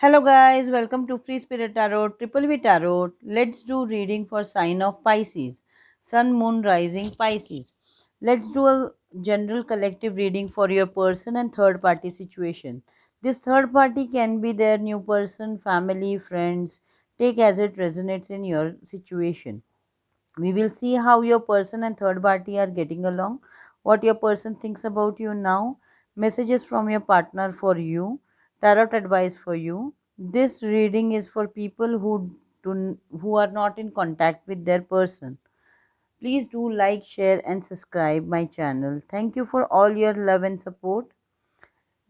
Hello guys, welcome to Free Spirit Tarot, Triple V Tarot. Let's do reading for sign of Pisces, Sun, Moon, Rising, Pisces. Let's do a general collective reading for your person and third party situation. This third party can be their new person, family, friends. Take as it resonates in your situation. We will see how your person and third party are getting along, what your person thinks about you now, messages from your partner for you, tarot advice for you. This reading is for people who are not in contact with their person. Please do like, share, and subscribe my channel. Thank you for all your love and support.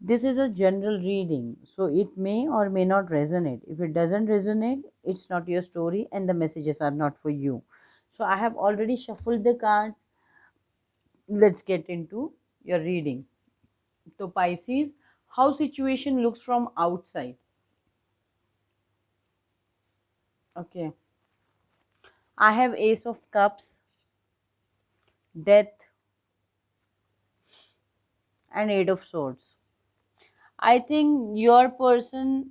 This is a general reading, so it may or may not resonate. If it doesn't resonate, it's not your story and the messages are not for you. So I have already shuffled the cards. Let's get into your reading. So Pisces, how situation looks from outside. Okay. I have Ace of Cups, Death, and Eight of Swords. I think your person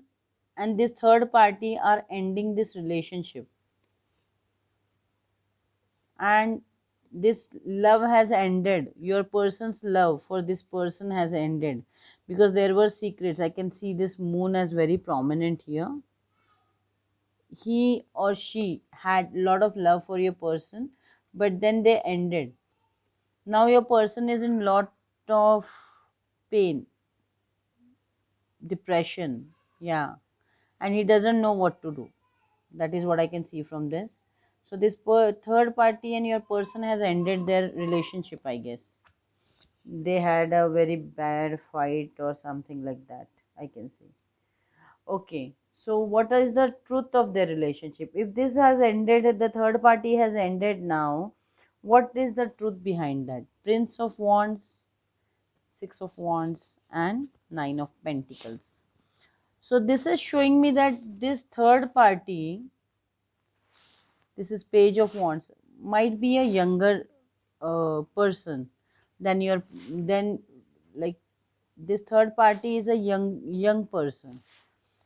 and this third party are ending this relationship, and this love has ended. Your person's love for this person has ended because there were secrets. I can see this moon as very prominent here. He or she had a lot of love for your person, but then they ended. Now your person is in lot of pain, depression, yeah, and he doesn't know what to do. That is what I can see from this. So this third party and your person has ended their relationship, I guess. They had a very bad fight or something like that, I can see. Okay, so what is the truth of their relationship? If this has ended, the third party has ended now, what is the truth behind that? Prince of Wands, Six of Wands, and Nine of Pentacles. So this is showing me that this third party, this is Page of Wands, might be a younger person than your, then, like, this third party is a young person,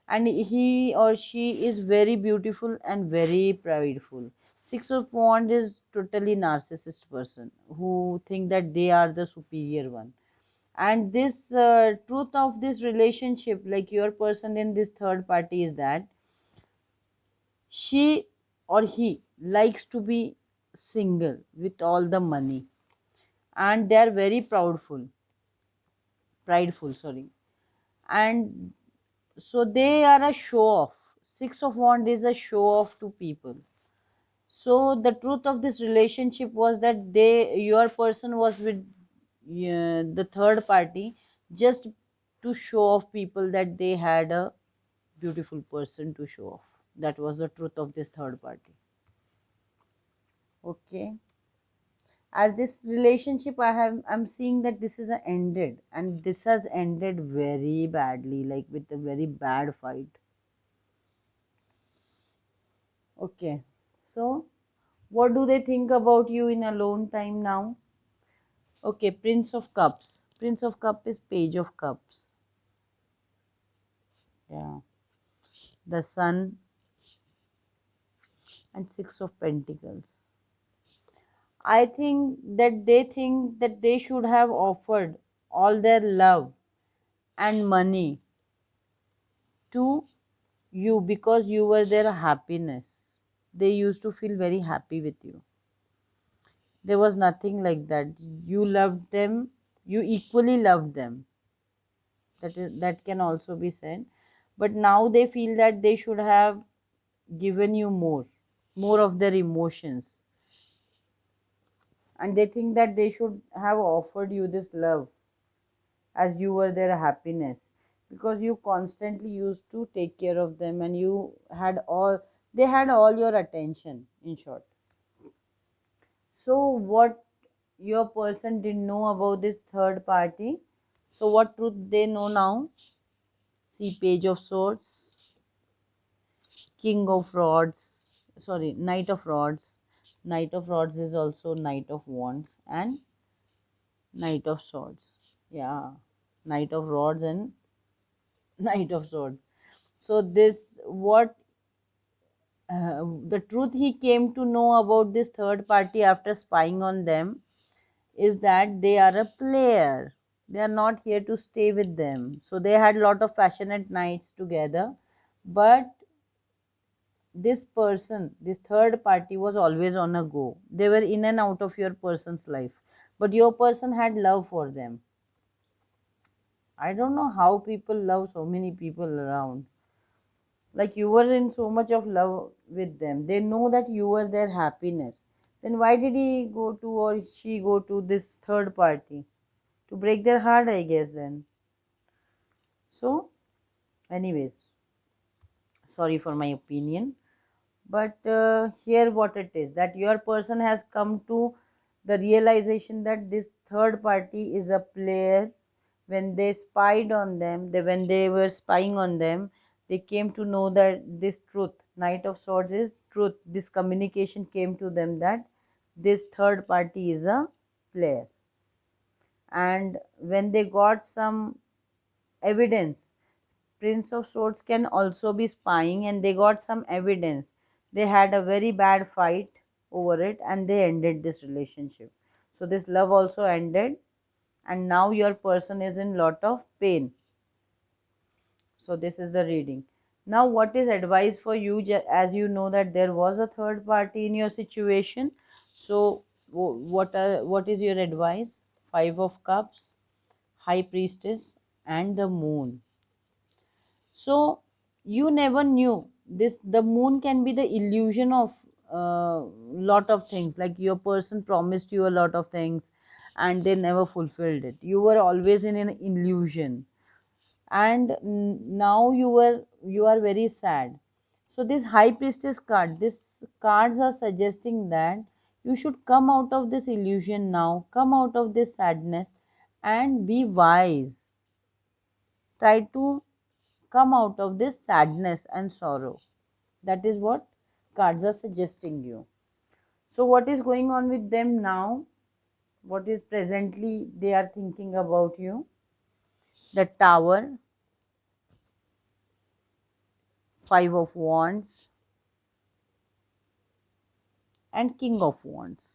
and he or she is very beautiful and very prideful. Six of Wands is totally narcissist person who think that they are the superior one. And this truth of this relationship, like your person in this third party, is that she or he likes to be single with all the money, and they are very prideful, sorry. And so they are a show off. Six of Wands is a show off to people. So the truth of this relationship was that your person was with the third party just to show off people that they had a beautiful person to show off. That was the truth of this third party. Okay, as this relationship, I'm seeing that this is a ended, and this has ended very badly, like with a very bad fight. Okay, so what do they think about you in alone time now? Okay, Prince of Cups. Prince of Cup is Page of Cups. Yeah. The Sun and Six of Pentacles. I think that they should have offered all their love and money to you because you were their happiness. They used to feel very happy with you. There was nothing like that. You loved them, you equally loved them. That can also be said. But now they feel that they should have given you more of their emotions, and they think that they should have offered you this love as you were their happiness, because you constantly used to take care of them, and you had all they had all your attention, in short. So what your person didn't know about this third party, so what truth they know now? See, Page of Swords, King of Rods, sorry, Knight of Rods. Knight of Rods is also Knight of Wands and Knight of Swords. Yeah, Knight of Rods and Knight of Swords. So this what the truth he came to know about this third party after spying on them is that they are a player. They are not here to stay with them. So they had a lot of passionate nights together, but this person, this third party, was always on a go. They were in and out of your person's life, but your person had love for them. I don't know how people love so many people around. Like you were in so much of love with them. They know that you were their happiness. Then why did he go to or she go to this third party? To break their heart, I guess, then. So, anyways, sorry for my opinion. But here what it is that your person has come to the realization that this third party is a player. When they spied on them, when they were spying on them, they came to know that this truth, Knight of Swords is truth. This communication came to them that this third party is a player. And when they got some evidence, Prince of Swords can also be spying, and they got some evidence. They had a very bad fight over it and they ended this relationship. So this love also ended, and now your person is in lot of pain. So this is the reading. Now what is advice for you, as you know that there was a third party in your situation. So what is your advice? Five of Cups, High Priestess, and the Moon. So you never knew this. The moon can be the illusion of lot of things. Like your person promised you a lot of things and they never fulfilled it. You were always in an illusion, and now you are very sad. So this High Priestess card, this cards are suggesting that you should come out of this illusion now, come out of this sadness, and be wise. Try to come out of this sadness and sorrow. That is what cards are suggesting you. So what is going on with them now? What is presently they are thinking about you? The Tower, Five of Wands, and King of Wands.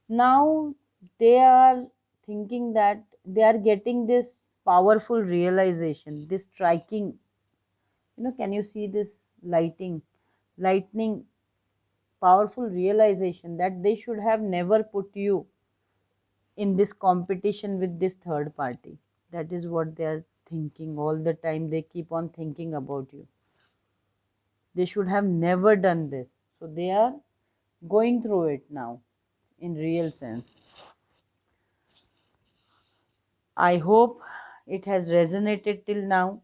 Now they are thinking that they are getting this powerful realization, this striking. Can you see this lightning, powerful realization that they should have never put you in this competition with this third party. That is what they are thinking all the time. They keep on thinking about you. They should have never done this. So they are going through it now in real sense. I hope it has resonated till now.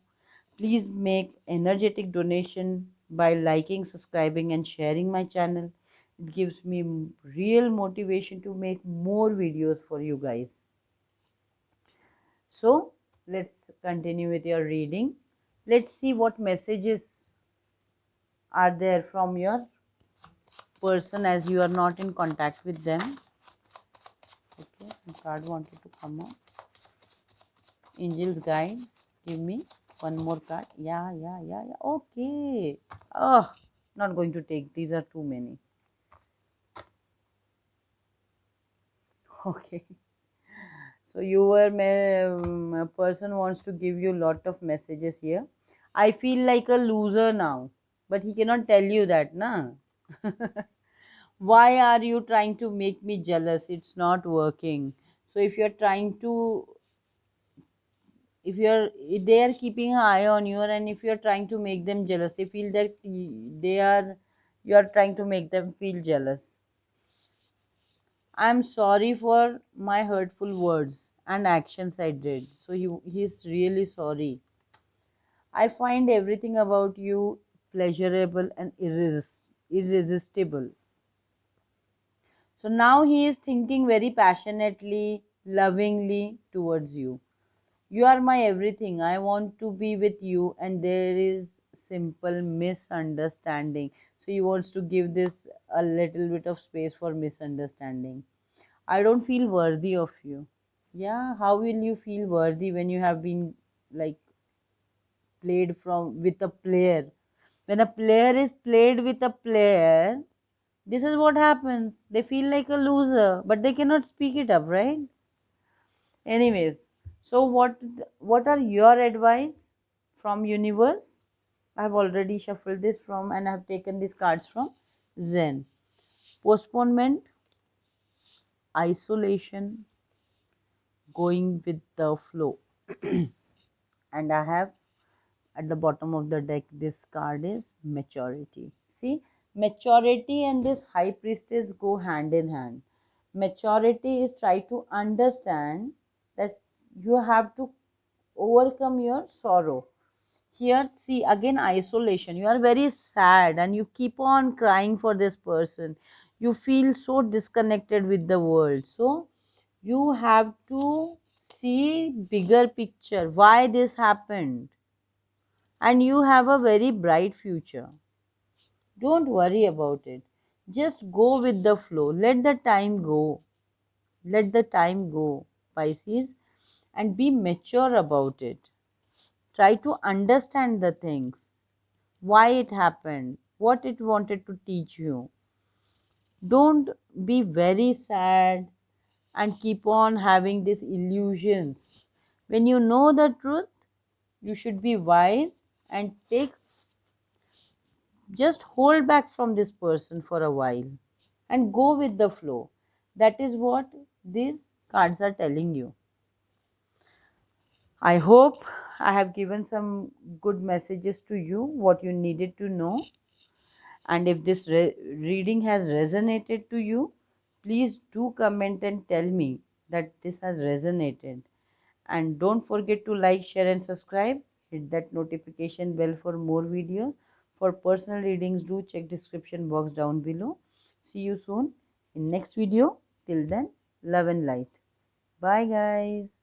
Please make energetic donation by liking, subscribing, and sharing my channel. It gives me real motivation to make more videos for you guys. So let's continue with your reading. Let's see what messages are there from your person as you are not in contact with them. Okay, some card wanted to come up. Angels guides, give me one more card. Yeah. Okay. Oh, not going to take. These are too many. Okay. So your person wants to give you lot of messages here. I feel like a loser now, but he cannot tell you that, na? Why are you trying to make me jealous? It's not working. So if you're trying to, if you're, they are keeping an eye on you, and if you're trying to make them jealous, they feel that they are, you are trying to make them feel jealous. I'm sorry for my hurtful words and actions I did. So he's really sorry. I find everything about you pleasurable and irresistible. So now he is thinking very passionately, lovingly towards you. You are my everything. I want to be with you, and there is simple misunderstanding. So he wants to give this a little bit of space for misunderstanding. I don't feel worthy of you. Yeah, how will you feel worthy when you have been like played from with a player. When a player is played with a player, this is what happens. They feel like a loser, but they cannot speak it up, right? Anyways, so what are your advice from universe? I have already shuffled this from and I have taken these cards from Zen. Postponement, isolation, going with the flow. And I have at the bottom of the deck this card is maturity. See, maturity and this high priestess go hand in hand. Maturity is try to understand that you have to overcome your sorrow. Here, see again, isolation. You are very sad and you keep on crying for this person. You feel so disconnected with the world. So you have to see bigger picture why this happened, and you have a very bright future. Don't worry about it. Just go with the flow. Let the time go. Let the time go, Pisces, and be mature about it. Try to understand the things, why it happened, what it wanted to teach you. Don't be very sad and keep on having these illusions. When you know the truth, you should be wise and take just hold back from this person for a while and go with the flow. That is what these cards are telling you. I hope I have given some good messages to you, what you needed to know. And if this reading has resonated to you, please do comment and tell me that this has resonated. And don't forget to like, share, and subscribe. Hit that notification bell for more videos. For personal readings, do check description box down below. See you soon in next video. Till then, love and light. Bye guys.